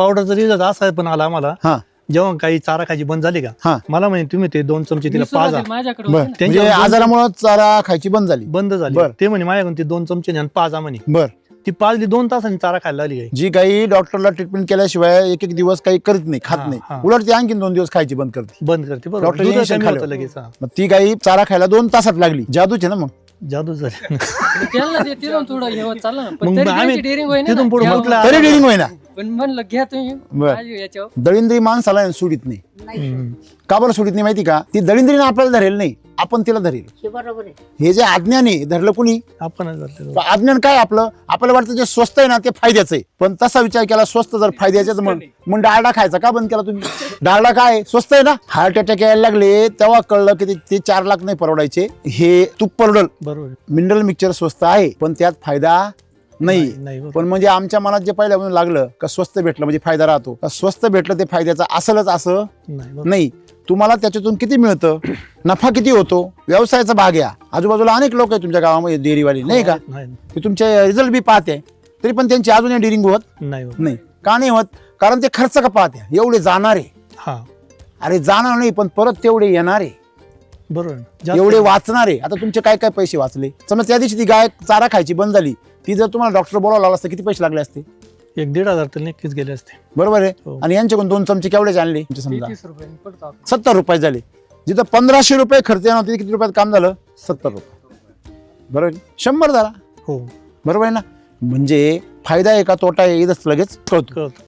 पावडरचा रिझल्ट असा पण आला आम्हाला हा जेव्हा काही चारा खायची बंद झाली हा. का मला म्हणे तुम्ही ते 2 चमचे तिला पाजा माझ्याकडे बर होते ना. म्हणजे आजारामुळे चारा खायची बंद झाली. बंद झाली बरं. ते म्हणे माझ्याकडून ते 2 चमचे आणि पाजा म्हणे बर ती पाजली 2 तासांनी चारा खायला लागली गाई. जी गाई डॉक्टरला ट्रीटमेंट केल्याशिवाय एक एक दिवस काही करत नाही, खात हा, नाही, हा. उलट ती आणखीन 2 दिवस खायची बंद करते. बंद करते बरोबर डॉक्टर दूध इंजेक्शन कमी खाल्लं. होतं लगेच हा. मग ती गाई चारा खायला 2 तासात लागली. जादूच आहे ना मग. जादू झाली त्यांना ते तिथून थोडं हे होत चाललं ना. मग पण तरी आम्ही त्यांची डेअरिंग होईना तिथून ना. पुढे घ्या म्हटलं तरी डेअरिंग होईना. पण म्हणलं घ्या तुम्ही बर. माझी याच्यावर. दळिंद्री माणसाला सोडित नाही. हम्म. का बरं सोडित नाही माहिती का? ती दळिंद्रीने आपल्याला धरेल नाही, आपण तिला धरेल. हे बरोबर आहे. हे जे अज्ञान आहे धरलं कुणी. आपणच धरले. तर अज्ञान काय आपलं, आपल्याला वाटतं जे स्वस्त आहे ना ते फायद्याचं आहे. पण तसा विचार केला स्वस्त जर फायद्याचं तर मग डाळडा खायचा का बंद केला तुम्ही? डाळडा काय स्वस्त आहे ना. हार्ट अटॅक यायला लागले तेव्हा कळलं की ते 4 लाख नाही परवडायचे, हे तूप परवडल. बरोबर मिनरल मिक्सचर स्वस्त आहे पण त्यात फायदा नाही. नाही बरोबर. पण म्हणजे आमच्या मनात जे पहिल्यापासून लागलं का स्वस्त भेटलं म्हणजे फायदा राहतो, का स्वस्त भेटलं ते फायद्याचं असलच असं नाही बरोबर. नाही. तुम्हाला त्याच्यातून किती मिळतं, नफा किती होतो, व्यवसायाचा भाग या. आजूबाजूला अनेक लोक आहेत तुमच्या गावामध्ये डेअरीवाली नाही का, नाही ते तुमचे रिझल्ट बी पाहते तरी पण त्यांची अजून डेअरिंग होत नाही बरोबर. नाही. का नाही होत? कारण ते खर्च का पाहते. एवढे जाणारे, हा अरे जाणार नाही पण परत तेवढे येणारे, बरोबर जास्त- एवढे वाचणारे. आता तुमचे काय काय पैसे वाचले. समजा त्या दिवशी ती गाय चारा खायची बंद झाली, ती जर तुम्हाला डॉक्टर बोलावला आला असतं किती पैसे लागले असते? 1-1.5 तर नक्कीच गेले असते. बरोबर आहे. हो. आणि यांच्याकडून 2 चमचे केवढे आणले समजा 30 रुपयांनी पडतो आपलं. 70 रुपये झाले. जिथं 1500 रुपये खर्च येणार होते किती रुपयात काम झालं? 70 रुपये. बरोबर 100 झाला. हो बरोबर आहे ना. म्हणजे फायदा आहे का तोटा आहे इथंच लगेच कळतो. कळत